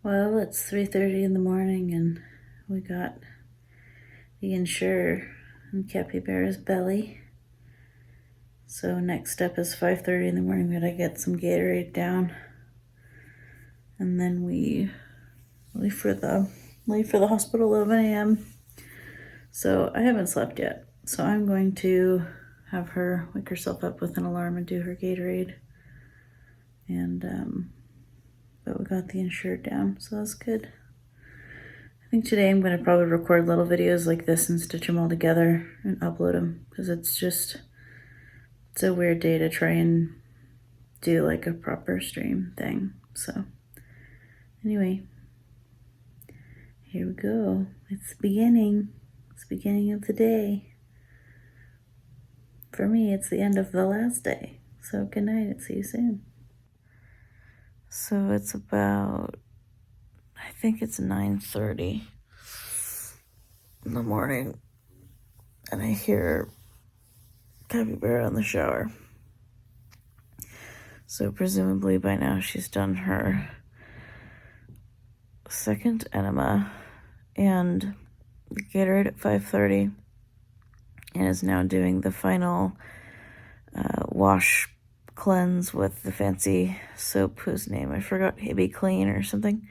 Well, it's 3:30 in the morning and we got the insurer in Capybara's belly. So next step is 5:30 in the morning. We gotta get some Gatorade down. And then we leave for the hospital 11 a.m. So I haven't slept yet. So I'm going to have her wake herself up with an alarm and do her Gatorade. And but we got the insured down, so that's good. I think today I'm going to probably record little videos like this and stitch them all together and upload them, because it's a weird day to try and do like a proper stream thing. So anyway, here we go. It's the beginning. It's the beginning of the day. For me, it's the end of the last day. So good night and see you soon. So it's about, I think it's 9:30 in the morning, and I hear Capybara in the shower. So presumably by now she's done her second enema and Gatorade at 5:30, and is now doing the final wash cleanse with the fancy soap whose name I forgot, Hibby Clean or something.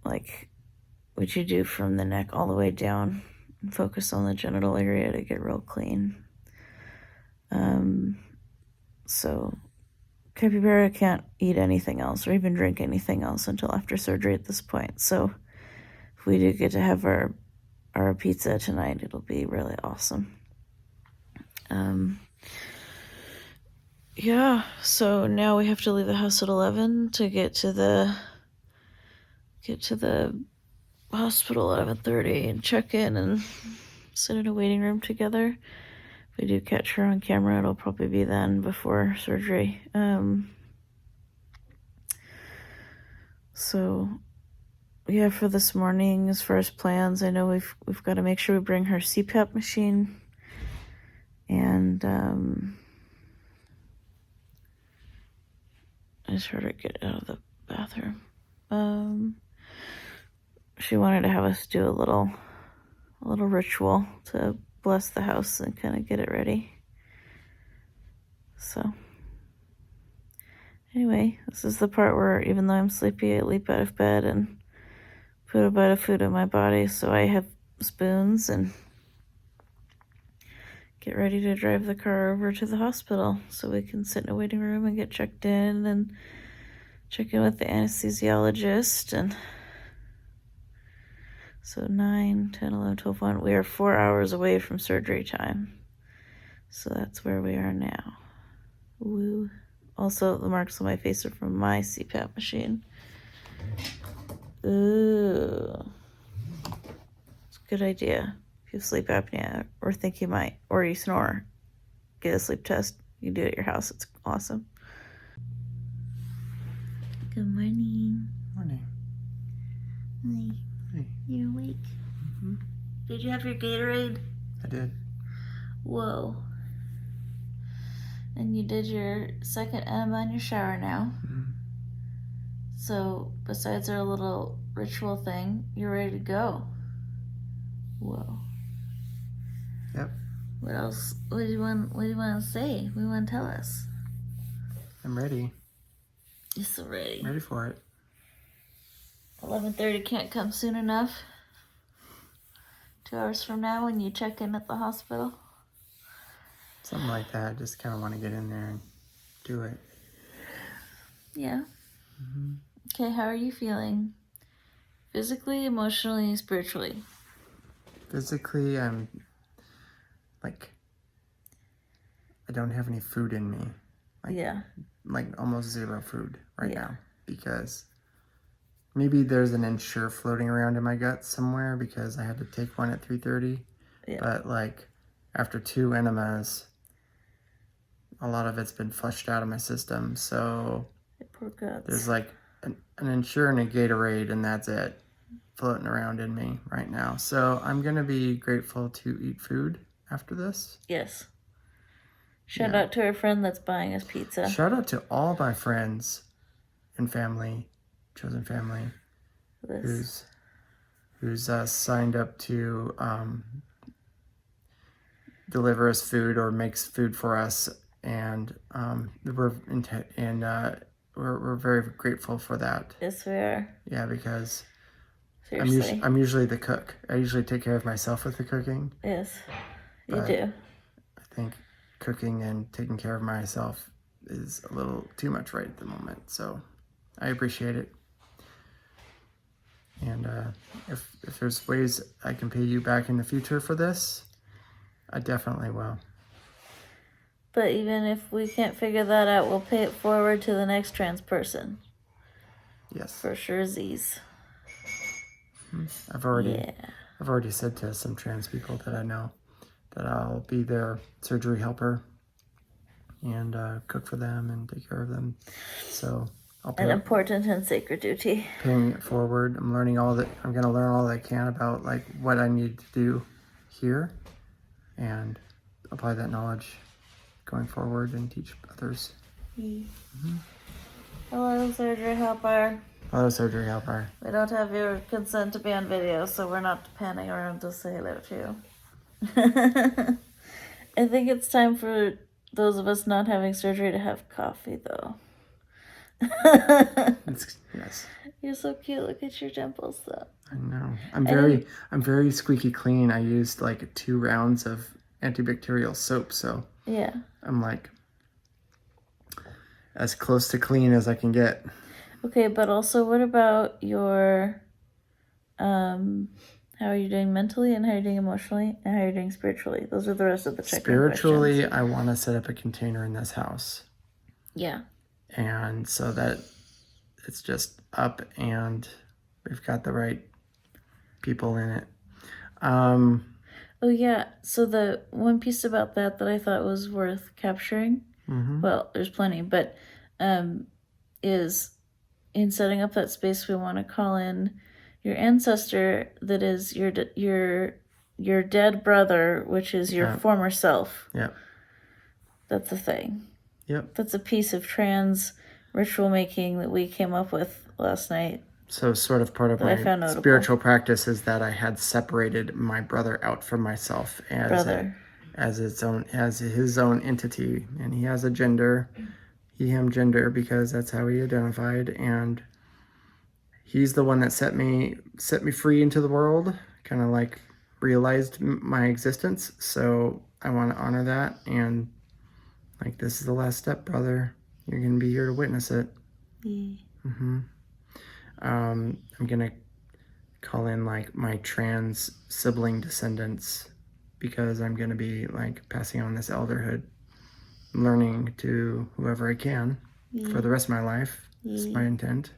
Like what you do from the neck all the way down and focus on the genital area to get real clean. So Capybara can't eat anything else or even drink anything else until after surgery at this point. So if we do get to have our pizza tonight, it'll be really awesome. Yeah, so now we have to leave the house at 11 to get to the hospital at 11:30 and check in and sit in a waiting room together. If we do catch her on camera, it'll probably be then before surgery. So yeah, for this morning, as far as plans, I know we've got to make sure we bring her CPAP machine, and I just heard her get out of the bathroom. She wanted to have us do a little ritual to bless the house and kind of get it ready. So anyway, this is the part where even though I'm sleepy, I leap out of bed and put a bite of food in my body so I have spoons and get ready to drive the car over to the hospital so we can sit in a waiting room and get checked in and check in with the anesthesiologist. And so 9, 10, 11, 12, 1. We are 4 hours away from surgery time. So that's where we are now. Woo. Also, the marks on my face are from my CPAP machine. Ooh. It's a good idea. If you have sleep apnea or think you might, or you snore, get a sleep test. You can do it at your house. It's awesome. Good morning. Morning. Hi. Hey. You're awake? Mm-hmm. Did you have your Gatorade? I did. Whoa. And you did your second enema in your shower now. Mm-hmm. So besides our little ritual thing, you're ready to go. Whoa. Yep. What else? What do you want to say? What do you want to tell us? I'm ready. You're so ready. I'm ready for it. 11:30 can't come soon enough. 2 hours from now when you check in at the hospital. Something like that. Just kind of want to get in there and do it. Yeah. Mm-hmm. Okay, how are you feeling? Physically, emotionally, spiritually? Physically, I'm like, I don't have any food in me. Like almost zero food right now, because maybe there's an Ensure floating around in my gut somewhere because I had to take one at 3:30. Yeah. But like after 2 enemas, a lot of it's been flushed out of my system. So poor guts. There's like an Ensure and a Gatorade, and that's it, floating around in me right now. So I'm going to be grateful to eat food after this. Yes. Shout out to our friend that's buying us pizza. Shout out to all my friends and family chosen family who's signed up to deliver us food or makes food for us, and we're very grateful for that. Yes, we are. Yeah, because Seriously. I'm usually the cook. I usually take care of myself with the cooking. Yes, you do. I think cooking and taking care of myself is a little too much right at the moment, so I appreciate it. And if there's ways I can pay you back in the future for this, I definitely will. But even if we can't figure that out, we'll pay it forward to the next trans person. Yes. For sure, Z's. I've already said to some trans people that I know that I'll be their surgery helper and cook for them and take care of them. So I'll pay an important and sacred duty. Paying it forward. I'm going to learn all that I can about like what I need to do here and apply that knowledge going forward and teach others. Mm-hmm. Hello, surgery helper. Hello, surgery helper. We don't have your consent to be on video, so we're not panning around to say hello to you. I think it's time for those of us not having surgery to have coffee, though. Yes. You're so cute. Look at your dimples, though. I know. I'm very squeaky clean. I used like 2 rounds of antibacterial soap, so yeah, I'm like as close to clean as I can get. Okay, but also, what about your how are you doing mentally, and how are you doing emotionally, and how are you doing spiritually? Those are the rest of the check-in Spiritually, questions. I want to set up a container in this house. Yeah. And so that it's just up and we've got the right people in it. Oh, yeah. So the one piece about that I thought was worth capturing, well, there's plenty, but is in setting up that space, we want to call in your ancestor that is your dead brother, which is your former self. Yeah. That's a thing. Yep. That's a piece of trans ritual making that we came up with last night. So sort of part of my spiritual practice is that I had separated my brother out from myself as his own entity, and he has a gender, he/him gender, because that's how he identified, and he's the one that set me free into the world, kind of like realized my existence. So I want to honor that, and like, this is the last step, brother. You're gonna be here to witness it. Yeah. I'm gonna call in like my trans sibling descendants, because I'm gonna be like passing on this elderhood, learning to whoever I can for the rest of my life. That's my intent.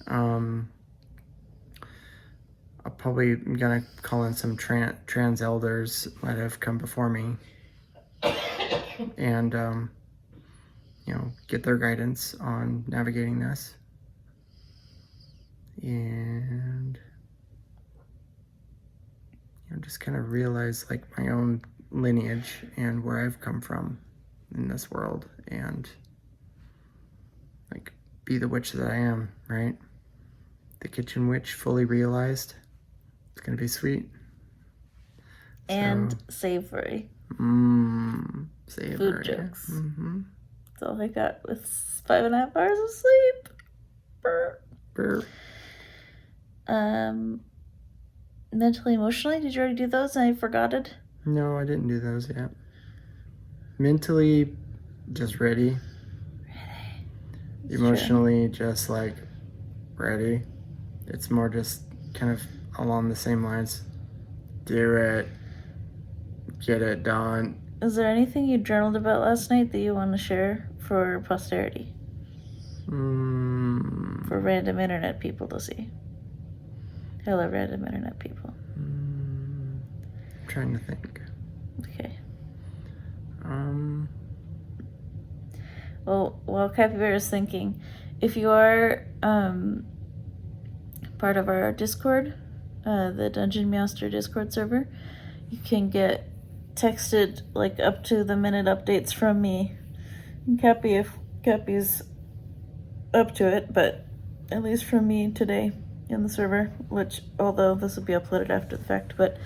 I'll probably gonna call in some trans elders that have come before me, and get their guidance on navigating this, and just kind of realize like my own lineage and where I've come from in this world, and like be the witch that I am, right? The kitchen witch fully realized. It's gonna be sweet and savory. Savory. Food jokes. That's all I got with 5.5 hours of sleep. Burr. Mentally, emotionally, did you already do those and I forgot it? No, I didn't do those yet. Mentally, just ready. Emotionally, just like ready. It's more just kind of along the same lines. Do it. Get it done. Is there anything you journaled about last night that you want to share for posterity? For random internet people to see. Hello, random internet people. I'm trying to think. Okay. Well, while Capybara's thinking, if you are part of our Discord, the Dungeon Meowster Discord server, you can get texted like up to the minute updates from me and Cappy if Cappy's up to it, but at least from me today in the server, which, although this will be uploaded after the fact, but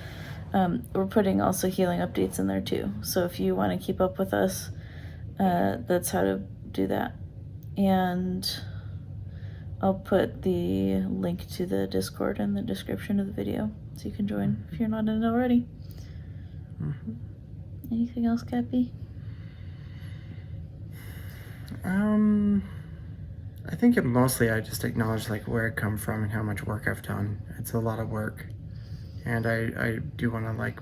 we're putting also healing updates in there too. So if you want to keep up with us, that's how to do that. And I'll put the link to the Discord in the description of the video, so you can join if you're not in it already. Anything else, Cappy? I think mostly I just acknowledge like where I come from and how much work I've done. It's a lot of work, and I do want to like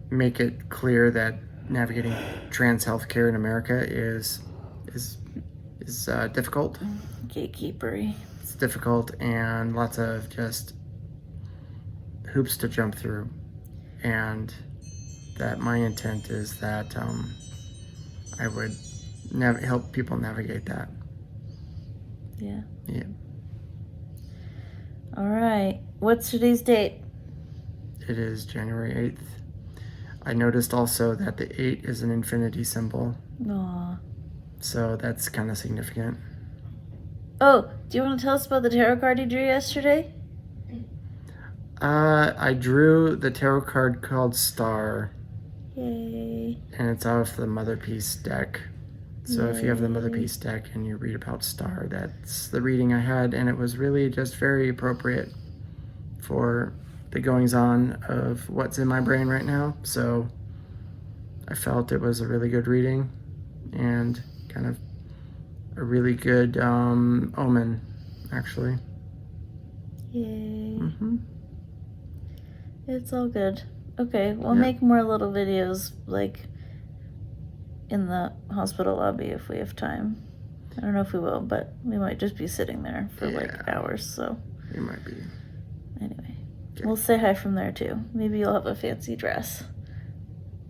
make it clear that navigating trans healthcare in America is difficult. Gatekeepery. It's difficult and lots of just hoops to jump through, and that my intent is that I would help people navigate that. Yeah. Yeah. All right. What's today's date? It is January 8th. I noticed also that the 8 is an infinity symbol. Aw. So that's kind of significant. Oh, do you want to tell us about the tarot card you drew yesterday? I drew the tarot card called Star. Yay. And it's out of the Mother Peace deck. So if you have the Mother Peace deck and you read about Star, that's the reading I had, and it was really just very appropriate for the goings-on of what's in my brain right now. So I felt it was a really good reading and kind of a really good omen, actually. Yay. It's all good. Okay, we'll make more little videos, like, in the hospital lobby if we have time. I don't know if we will, but we might just be sitting there for like hours, so. We might be. Anyway, we'll say hi from there too. Maybe you'll have a fancy dress.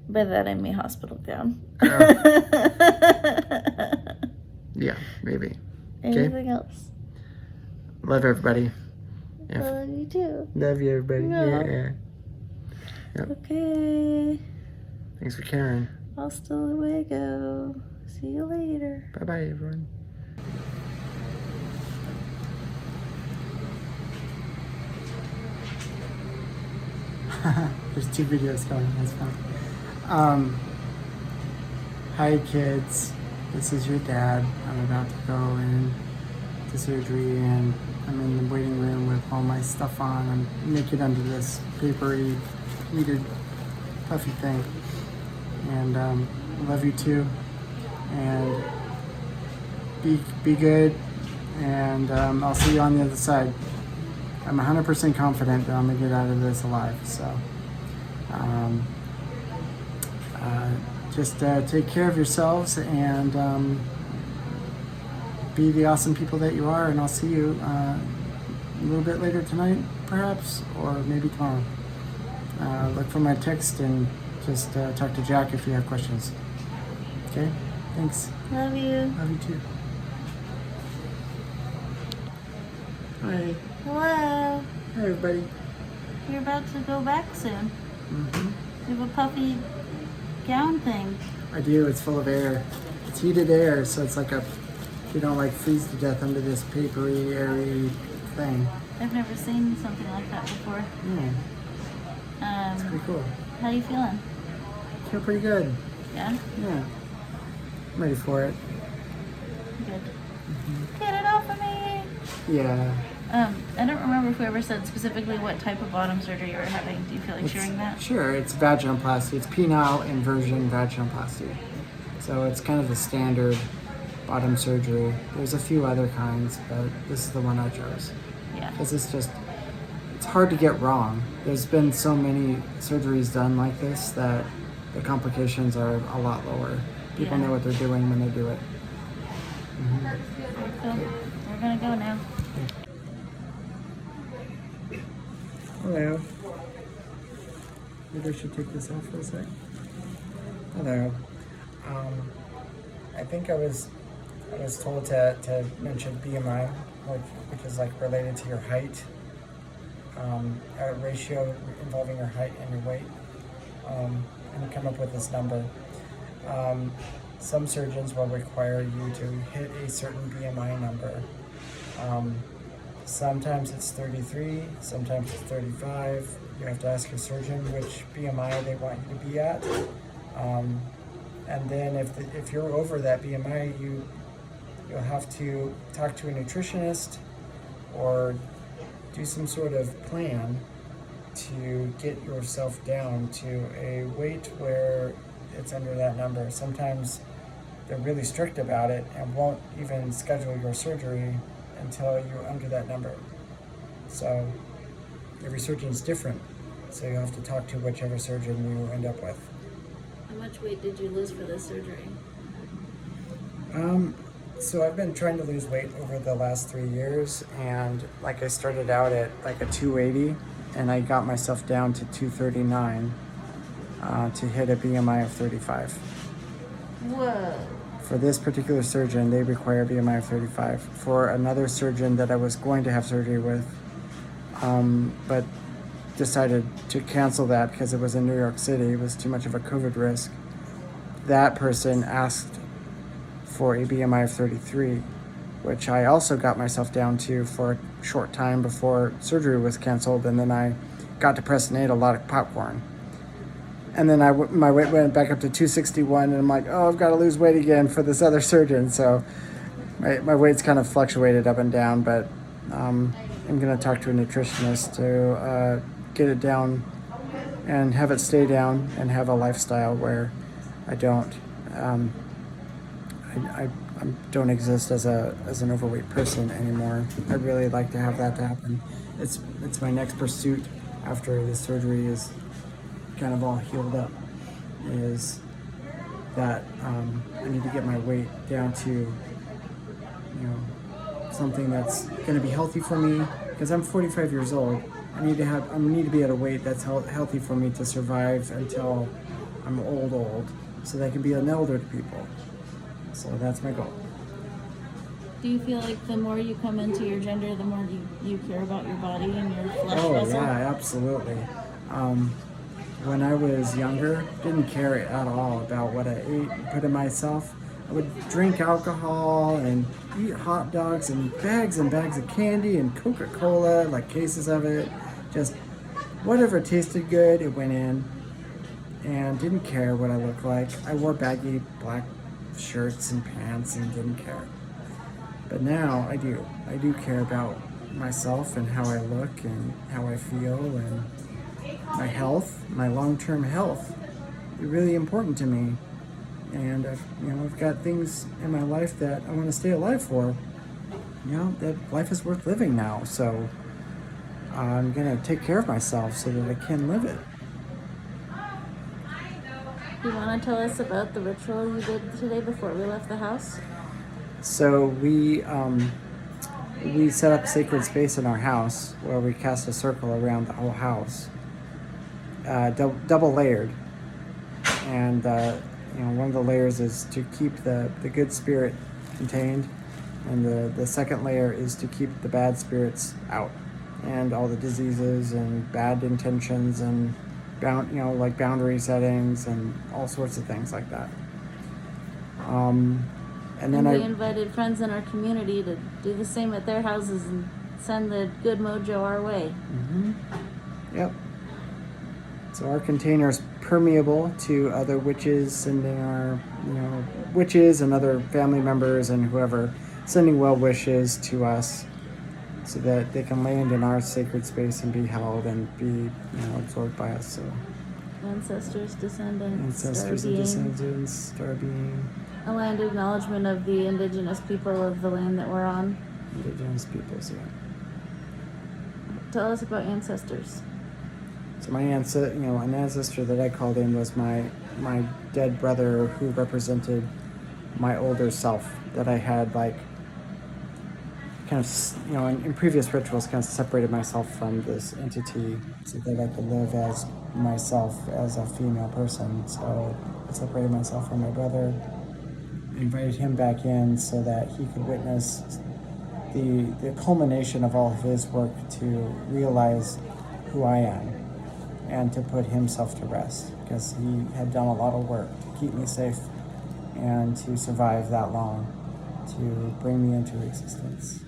By that I mean hospital gown. Yeah, maybe. Anything else? Love everybody. I love you too. Love you, everybody. No. Yeah. Yep. Okay. Thanks for caring. Hasta luego. See you later. Bye-bye, everyone. There's 2 videos going. That's fun. Hi, kids. This is your dad. I'm about to go in to surgery, and I'm in the waiting room with all my stuff on. I'm naked under this papery, heated, puffy thing. And I love you too. And be good. And I'll see you on the other side. I'm 100% confident that I'm gonna get out of this alive. So just take care of yourselves and be the awesome people that you are. And I'll see you a little bit later tonight, perhaps, or maybe tomorrow. Look for my text and just talk to Jack if you have questions. Okay? Thanks. Love you. Love you too. Hi. Hello. Hi, everybody. You're about to go back soon. You have a puffy gown thing. I do. It's full of air. It's heated air, so it's like you don't like freeze to death under this papery, airy thing. I've never seen something like that before. Yeah. It's pretty cool. How you feeling? I feel pretty good. Yeah? Yeah. I'm ready for it. Good. Get it off of me! Yeah. I don't remember if we ever said specifically what type of bottom surgery you were having. Do you feel like sharing that? Sure, it's vaginoplasty. It's penile inversion vaginoplasty. So it's kind of the standard bottom surgery. There's a few other kinds, but this is the one I chose. Yeah. Because it's hard to get wrong. There's been so many surgeries done like this that the complications are a lot lower. People know what they're doing when they do it. Cool. We're gonna go now. Hello. Maybe I should take this off for a sec. Hello. I think I was told to mention BMI, which is like related to your height, a ratio involving your height and your weight, and come up with this number. Some surgeons will require you to hit a certain BMI number Sometimes it's 33, sometimes it's 35. You have to ask your surgeon which BMI they want you to be at. And then if you're over that BMI, you'll have to talk to a nutritionist or do some sort of plan to get yourself down to a weight where it's under that number. Sometimes they're really strict about it and won't even schedule your surgery until you're under that number. So every surgeon's different. So you have to talk to whichever surgeon you end up with. How much weight did you lose for this surgery? So I've been trying to lose weight over the last 3 years, and like I started out at like a 280 and I got myself down to 239 to hit a BMI of 35. Whoa. For this particular surgeon, they require a BMI of 35. For another surgeon that I was going to have surgery with, but decided to cancel that because it was in New York City, it was too much of a COVID risk. That person asked for a BMI of 33, which I also got myself down to for a short time before surgery was canceled, and then I got depressed and ate a lot of popcorn. And then my weight went back up to 261, and I'm like, oh, I've got to lose weight again for this other surgeon. So my weight's kind of fluctuated up and down, but I'm going to talk to a nutritionist to get it down and have it stay down and have a lifestyle where I don't I don't exist as an overweight person anymore. I'd really like to have that to happen. It's my next pursuit after the surgery is kind of all healed up, is that I need to get my weight down to something that's going to be healthy for me, because I'm 45 years old. I need to be at a weight that's healthy for me to survive until I'm old, so that I can be an elder to people. So that's my goal. Do you feel like the more you come into your gender, the more you care about your body and your flesh vessel? Oh yeah, absolutely. When I was younger, didn't care at all about what I ate and put in myself. I would drink alcohol and eat hot dogs and bags of candy and Coca-Cola, like cases of it. Just whatever tasted good, it went in, and didn't care what I looked like. I wore baggy black shirts and pants and didn't care. But now I do. I do care about myself and how I look and how I feel and my health, my long-term health. It's really important to me. And I've got things in my life that I want to stay alive for. That life is worth living now. So I'm gonna take care of myself so that I can live it. Do you want to tell us about the ritual you did today before we left the house? So we set up sacred space in our house where we cast a circle around the whole house, double layered, and one of the layers is to keep the good spirit contained, and the second layer is to keep the bad spirits out, and all the diseases and bad intentions and like boundary settings and all sorts of things like that. And then we invited friends in our community to do the same at their houses and send the good mojo our way. Mm-hmm. Yep. So our container is permeable to other witches, sending our witches and other family members and whoever, sending well wishes to us, so that they can land in our sacred space and be held and be absorbed by us. So ancestors, descendants, star being. A land acknowledgement of the indigenous people of the land that we're on. Indigenous peoples, yeah. Tell us about ancestors. So my an ancestor that I called in was my dead brother, who represented my older self that I had kind of, in previous rituals, kind of separated myself from this entity so that I could live as myself as a female person. So I separated myself from my brother, invited him back in so that he could witness the culmination of all of his work to realize who I am and to put himself to rest, because he had done a lot of work to keep me safe and to survive that long, to bring me into existence.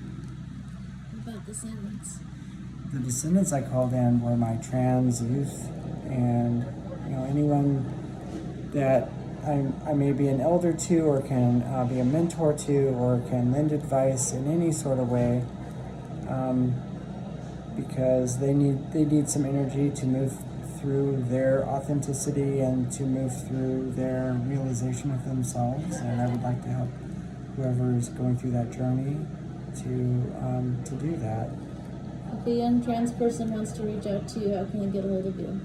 descendants? The descendants I called in were my trans youth, and anyone that I may be an elder to, or can be a mentor to, or can lend advice in any sort of way, because they need some energy to move through their authenticity and to move through their realization of themselves. And I would like to help whoever is going through that journey to do that. If a young trans person wants to reach out to you, how can they get a hold of you?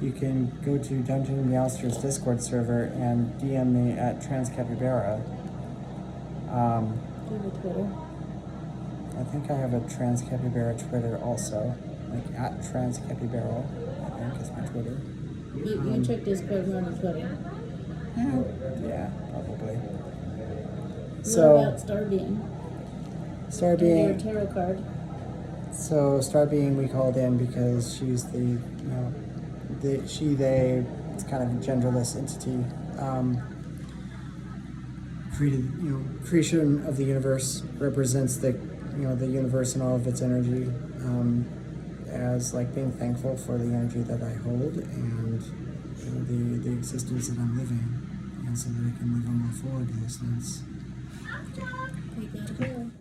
You can go to Dungeon Meowster's Discord server and DM me at TransCapybara. Do you have a Twitter? I think I have a TransCapybara Twitter also, like at TransCapybara. I think is my Twitter. You check Discord more than Twitter. Yeah, probably. What about Starbeam? Starbeam. Your tarot card. So Starbeam we called in because she's the she, they, it's kind of a genderless entity. Creation of the universe represents the universe and all of its energy, as like being thankful for the energy that I hold and the existence that I'm living, and so that I can live a more full existence. We got it.